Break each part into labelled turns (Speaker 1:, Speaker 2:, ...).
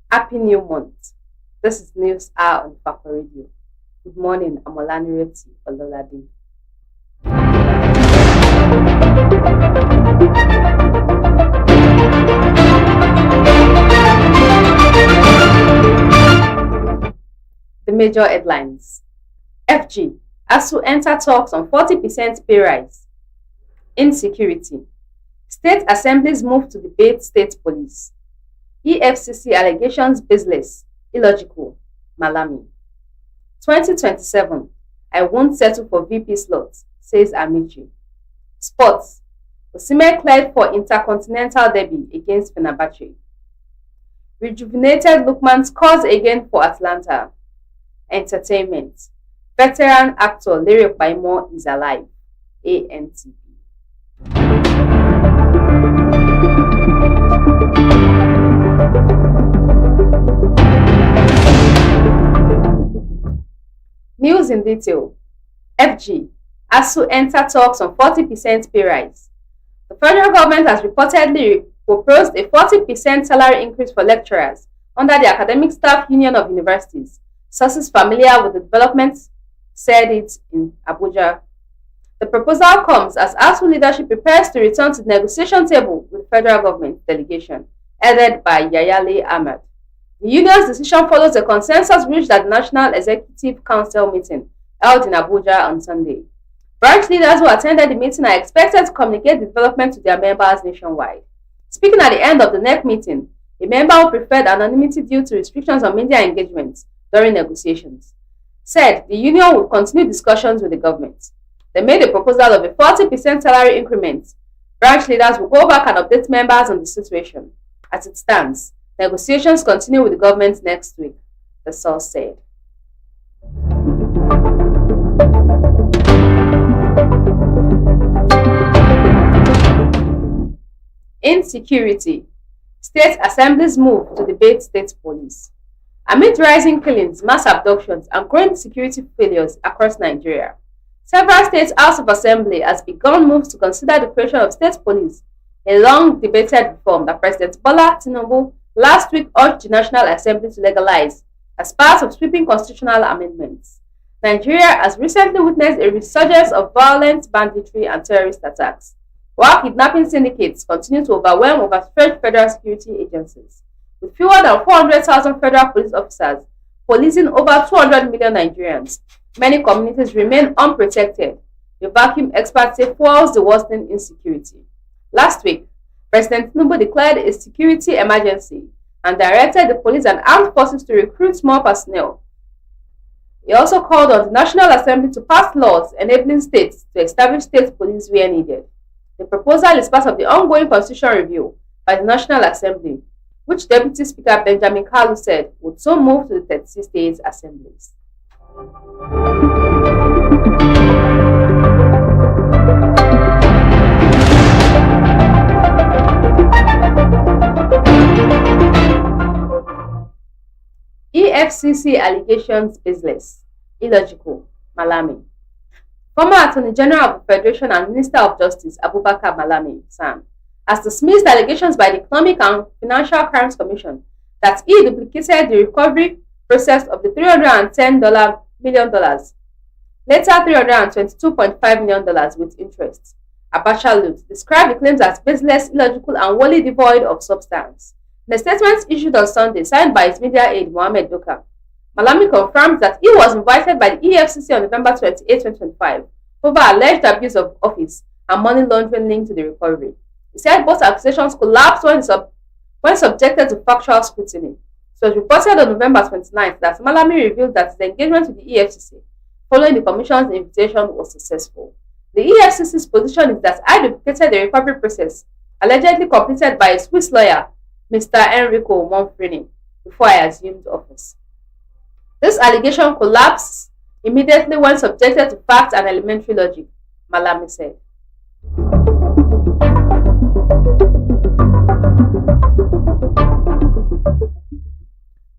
Speaker 1: Happy New Month. This is News Hour on Ifako Radio. Good morning, I'm Olanireti, Ololade. The major headlines. FG, ASU enter talks on 40% pay rise. Insecurity. State assemblies move to debate state police. EFCC allegations baseless, illogical, Malami. 2027, I won't settle for VP slots, says Amici. Sports, Osimhen cleared for Intercontinental Derby against Fenerbahce. Rejuvenated Lookman scores again for Atlanta. Entertainment, veteran actor Larry Paimo is alive, ANTP. News in detail. FG, ASU enter talks on 40% pay rise. The federal government has reportedly proposed a 40% salary increase for lecturers under the Academic Staff Union of Universities. Sources familiar with the developments said it in Abuja. The proposal comes as ASU leadership prepares to return to the negotiation table with the federal government delegation, headed by Yayale Ahmad. The union's decision follows a consensus reached at the National Executive Council meeting held in Abuja on Sunday. Branch leaders who attended the meeting are expected to communicate the development to their members nationwide. Speaking at the end of the NEC meeting, a member who preferred anonymity due to restrictions on media engagement during negotiations said the union would continue discussions with the government. They made a proposal of a 40% salary increment. Branch leaders will go back and update members on the situation. As it stands, negotiations continue with the government next week, the source said. Insecurity. State assemblies move to debate state police. Amid rising killings, mass abductions, and growing security failures across Nigeria, several states' House of Assembly has begun moves to consider the creation of state police, a long-debated reform that President Bola Tinubu last week urged the National Assembly to legalize as part of sweeping constitutional amendments. Nigeria has recently witnessed a resurgence of violent banditry and terrorist attacks, while kidnapping syndicates continue to overwhelm overstretched federal security agencies. With fewer than 400,000 federal police officers policing over 200 million Nigerians, many communities remain unprotected. The vacuum experts say fuels the worsening insecurity. Last week, President Tinubu declared a security emergency and directed the police and armed forces to recruit more personnel. He also called on the National Assembly to pass laws enabling states to establish state police where needed. The proposal is part of the ongoing constitutional review by the National Assembly, which Deputy Speaker Benjamin Kalu said would soon move to the 36 state assemblies. EFCC allegations baseless, illogical, Malami. Former Attorney General of the Federation and Minister of Justice Abubakar Malami Sam has dismissed allegations by the Economic and Financial Crimes Commission that he duplicated the recovery process of the $310 million, later $322.5 million with interest. Abacha Lut described the claims as baseless, illogical, and wholly devoid of substance. In a statement issued on Sunday, signed by his media aide Mohammed Doka, Malami confirmed that he was invited by the EFCC on November 28, 2025 over alleged abuse of office and money laundering linked to the recovery. He said both accusations collapsed when subjected to factual scrutiny. It was reported on November 29th that Malami revealed that his engagement with the EFCC following the Commission's invitation was successful. The EFCC's position is that I duplicated the recovery process allegedly completed by a Swiss lawyer Mr. Enrico Monfrini, before I assumed office. This allegation collapsed immediately when subjected to facts and elementary logic, Malami said.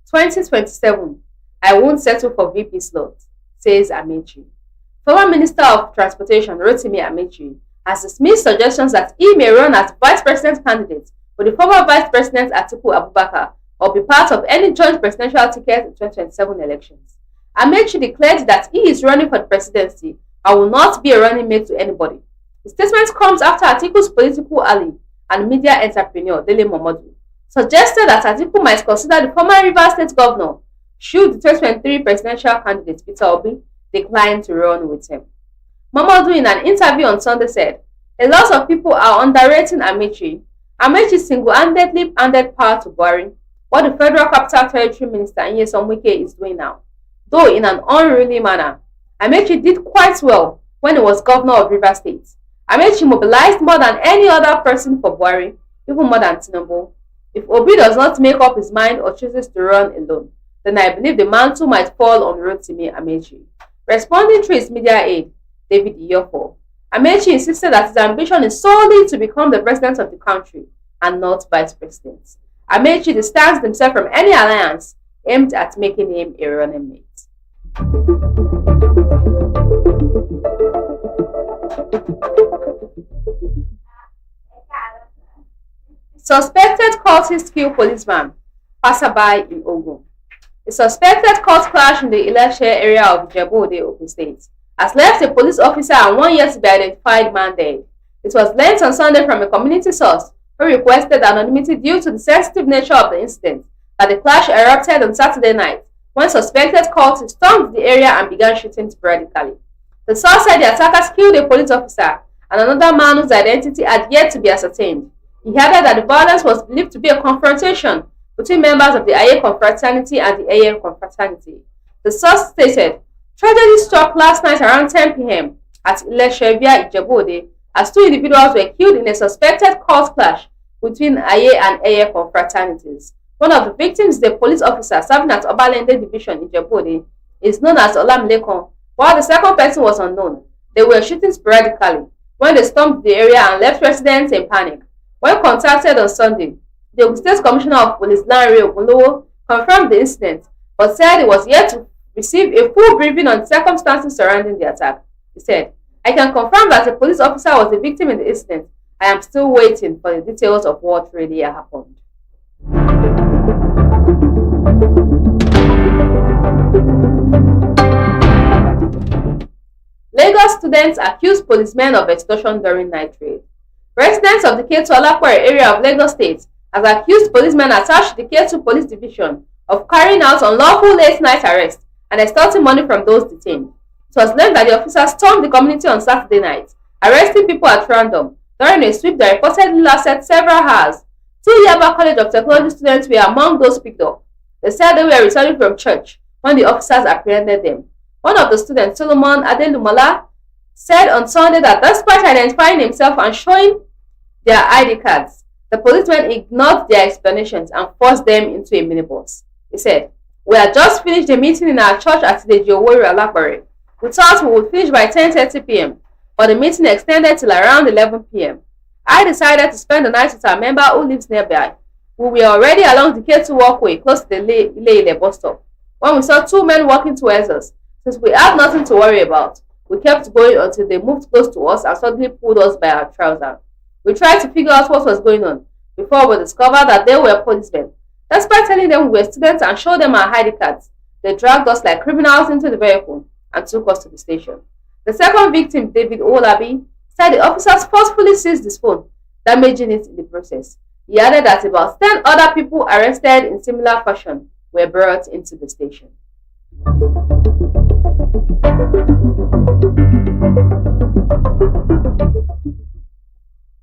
Speaker 1: 2027, I won't settle for VP slot, says Amechi. Former Minister of Transportation Rotimi Amechi has dismissed suggestions that he may run as vice president candidate with the former vice president Atiku Abubakar or be part of any joint presidential ticket in 2027 elections. Amechi declared that he is running for the presidency and will not be a running mate to anybody. The statement comes after Atiku's political ally and media entrepreneur Dele Momodu suggested that Atiku might consider the former Rivers State governor should the 2023 presidential candidate Peter Obi decline to run with him. Momodu, in an interview on Sunday, said, "A lot of people are underrating Amechi. Amechi single-handedly handed power to Buhari, what the Federal Capital Territory Minister Nyesom Wike is doing now. Though in an unruly manner, Amechi did quite well when he was governor of Rivers State. Amechi mobilized more than any other person for Buhari, even more than Tinubu. If Obi does not make up his mind or chooses to run alone, then I believe the mantle might fall on Rotimi Amechi." Responding to his media aide, David Iyofo, Amechi insisted that his ambition is solely to become the president of the country and not vice president. Amechi distanced himself from any alliance aimed at making him a running mate. Suspected cultist kill policeman, passerby in Ogun. A suspected cult clash in the Ileshe area of Ijebu-Ode, Ogun State, has left a police officer and one yet to be identified man dead. It was learnt on Sunday from a community source who requested anonymity due to the sensitive nature of the incident that the clash erupted on Saturday night when suspected cultists stormed the area and began shooting sporadically. The source said the attackers killed a police officer and another man whose identity had yet to be ascertained. He added that the violence was believed to be a confrontation between members of the Aye confraternity and the Aye confraternity. The source stated, "Tragedy struck last night around 10 p.m. at Ileshe via Ijebu-Ode as two individuals were killed in a suspected cult clash between Aye and Aye confraternities. One of the victims is a police officer serving at Obalende Division in Ijebu-Ode, is known as Olanireti, while the second person was unknown. They were shooting sporadically when they stormed the area and left residents in panic. When contacted on Sunday, the Ogun State Commissioner of Police Lanre Ogunlowo confirmed the incident, but said he was yet to receive a full briefing on the circumstances surrounding the attack. He said, "I can confirm that a police officer was the victim in the incident. I am still waiting for the details of what really happened." Lagos students accuse policemen of extortion during night raid. Residents of the Ketu-Alakware area of Lagos State has accused policemen attached to the Ketu Police Division of carrying out unlawful late-night arrests and extorting money from those detained. It was learned that the officers stormed the community on Saturday night, arresting people at random during a sweep that reportedly lasted several hours. Two Yaba College of Technology students were among those picked up. They said they were returning from church when the officers apprehended them. One of the students, Solomon Adelumala, said on Sunday that despite identifying himself and showing their ID cards, the policemen ignored their explanations and forced them into a minibus. He said, "We had just finished a meeting in our church at the Jowori Alapare. We thought we would finish by 10:30 p.m., but the meeting extended till around 11 p.m. I decided to spend the night with a member who lives nearby. We were already along the Ketu walkway close to the Ile bus stop when we saw two men walking towards us. Since we had nothing to worry about, we kept going until they moved close to us and suddenly pulled us by our trousers. We tried to figure out what was going on before we discovered that they were policemen. Despite telling them we were students and showed them our ID cards, they dragged us like criminals into the vehicle and took us to the station." The second victim, David Olabi, said the officers forcefully seized his phone, damaging it in the process. He added that about 10 other people arrested in similar fashion were brought into the station.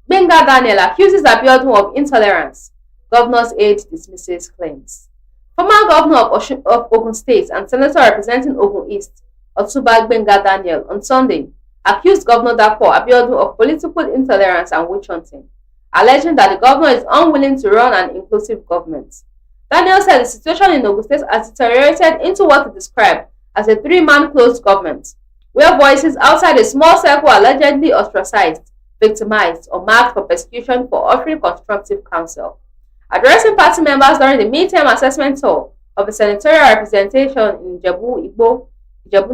Speaker 1: Gbenga Daniel accuses Abiodun of intolerance. Governor's aide dismisses claims. Former governor of Ogun State and senator representing Ogun East, Otuba Gbenga Daniel, on Sunday accused Governor Dapo Abiodun of political intolerance and witch hunting. alleging that the governor is unwilling to run an inclusive government. Daniel said the situation in Ogun State has deteriorated into what he described as a three-man closed government, where voices outside a small circle are allegedly ostracized, victimized, or marked for persecution for offering constructive counsel. Addressing party members during the midterm assessment tour of the senatorial representation in Ijebu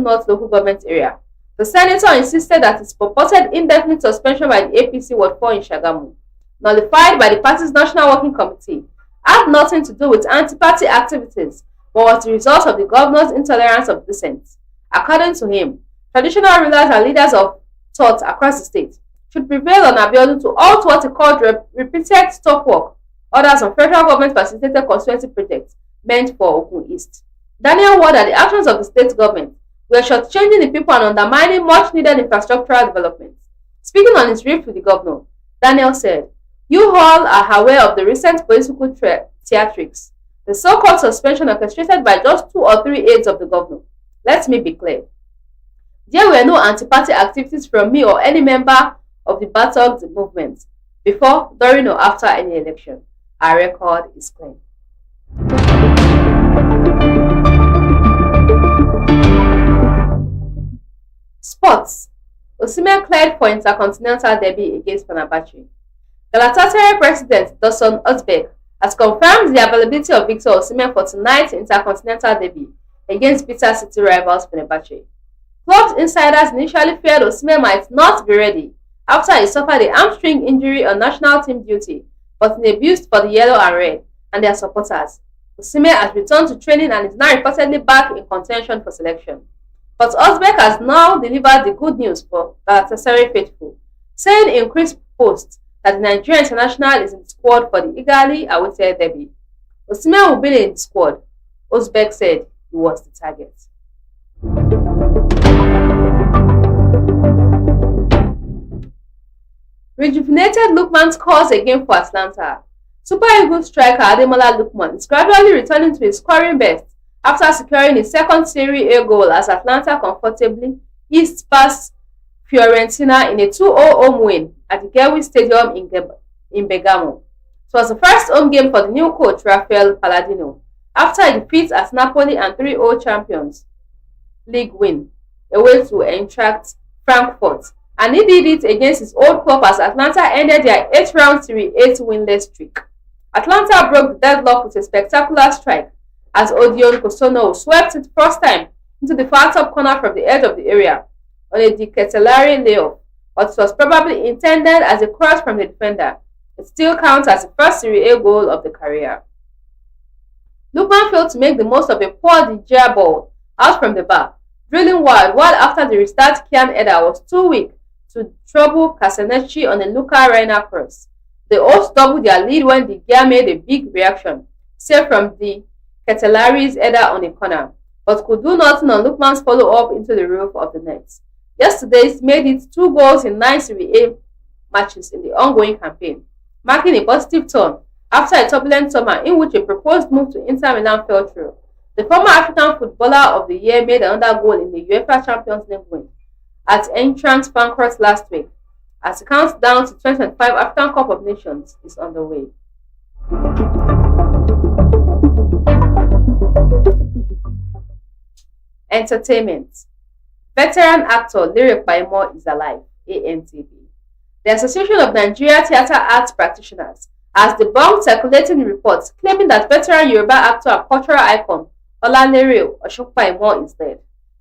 Speaker 1: North local government area, the senator insisted that his purported indefinite suspension by the APC Ward 4 in Shagamu, nullified by the party's National Working Committee, had nothing to do with anti-party activities, but was the result of the governor's intolerance of dissent. According to him, traditional rulers and leaders of thought across the state should prevail on Abiodun to halt what he called repeated stop work orders on federal government facilitated constituency projects meant for Ogun East. Daniel warned that the actions of the state government were shortchanging the people and undermining much needed infrastructural development. Speaking on his rift with the governor, Daniel said, "You all are aware of the recent political theatrics, the so-called suspension orchestrated by just 2 or 3 aides of the governor. Let me be clear. There were no anti-party activities from me or any member of the battled movement before, during, or after any election. Our record is clean." Sports. Osimhen cleared for Intercontinental Derby against Fenerbahce. Galatasaray president Dusan Özbek has confirmed the availability of Victor Osimhen for tonight's Intercontinental Derby against bitter city rivals Fenerbahce. Club insiders initially feared Osimhen might not be ready after he suffered a hamstring injury on national team duty, but in a boost for the yellow and red and their supporters, Osimhen has returned to training and is now reportedly back in contention for selection. But Özbek has now delivered the good news for Galatasaray faithful, saying in crisp post that the Nigerian international is in the squad for the eagerly awaited derby. Osimhen will be in the squad. Özbek said he was the target. Rejuvenated Lookman's cause again for Atlanta. Super Eagles striker Ademola Lookman is gradually returning to his scoring best after securing his second Serie A goal as Atlanta comfortably eased past Fiorentina in a 2-0 home win at the Gewi Stadium in Bergamo. It was the first home game for the new coach Rafael Palladino after a defeat at Napoli and 3-0 Champions League win away to Eintracht Frankfurt, and he did it against his old club as Atlanta ended their 8-round Serie A winless streak. Atlanta broke the deadlock with a spectacular strike as Odion Kosono swept it first time into the far top corner from the edge of the area on a Di Ketelare layoff, but it was probably intended as a cross from the defender. It still counts as the first Serie A goal of the career. Lookman failed to make the most of a poor De Gea ball out from the back, drilling wide while after the restart Kian Eder was too weak to trouble Casaneci on a Luca Reina cross. The hosts doubled their lead when De Gea made a big reaction, save from the Ketelare's Eder on a corner, but could do nothing on Lookman's follow-up into the roof of the net. Yesterday's made it 2 goals in 9 Serie A matches in the ongoing campaign, marking a positive turn after a turbulent summer in which a proposed move to Inter Milan fell through. The former African Footballer of the Year made another goal in the UEFA Champions League win at Eintracht Frankfurt last week, as the countdown to 2025 African Cup of Nations is underway. Entertainment. Veteran actor Lyric Baimo is alive, ANTB. The Association of Nigeria Theatre Arts Practitioners has debunked circulating reports claiming that veteran Yoruba actor and cultural icon Olanireti Baimo is dead.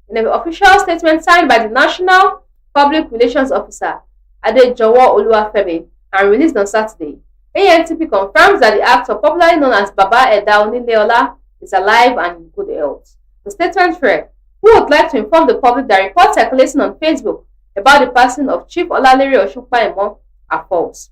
Speaker 1: In an official statement signed by the National Public Relations Officer Adejowo Oluwafemi and released on Saturday, ANTP confirms that the actor, popularly known as Baba Eda Onileola, is alive and in good health. The statement read, "Who would like to inform the public that reports circulating on Facebook about the passing of Chief Olanireti Baimo are false.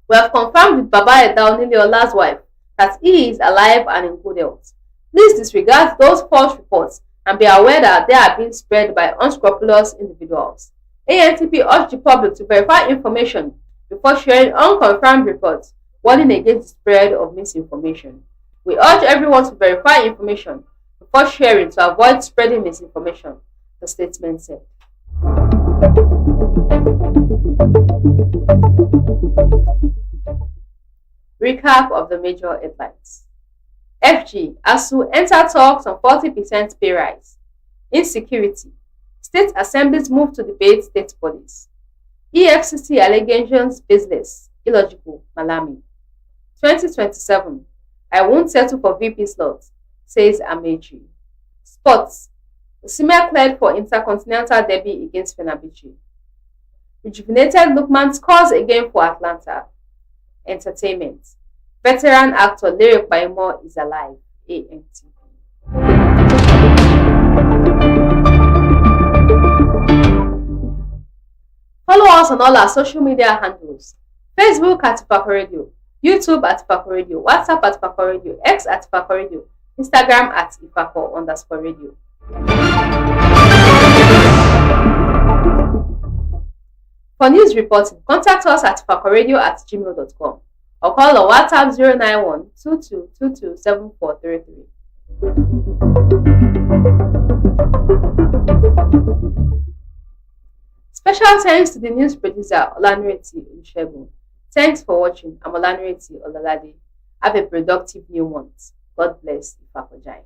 Speaker 1: We have confirmed with Baba Eda Onileola's wife that he is alive and in good health. Please disregard those false reports and be aware that they are being spread by unscrupulous individuals. ANTP urged the public to verify information before sharing unconfirmed reports, warning against the spread of misinformation. We urge everyone to verify information before sharing to avoid spreading misinformation," the statement said. Recap of the major headlines. FG, ASU enter talks on 40% pay rise. Insecurity. State assemblies move to debate state police. EFCC allegations baseless. Illogical. Malami. 2027. I won't settle for VP slot, says Amechi. Sports. Osimhen cleared for Intercontinental Derby against Fenerbahce. Rejuvenated Lookman scores again for Atlanta. Entertainment. Veteran actor Larry Paimo is alive. AMTP. Follow us on all our social media handles. Facebook at Ifako Radio, YouTube at Ifako Radio, WhatsApp at Ifako Radio, X at Ifako Radio, Instagram at Ifako_radio. For news reporting, contact us at ifakoradio@gmail.com or call on WhatsApp 091 2222 7433. Special thanks to the news producer Olanireti. Thanks for watching. I'm Olanireti Ololade. Have a productive new month. God bless Ifako.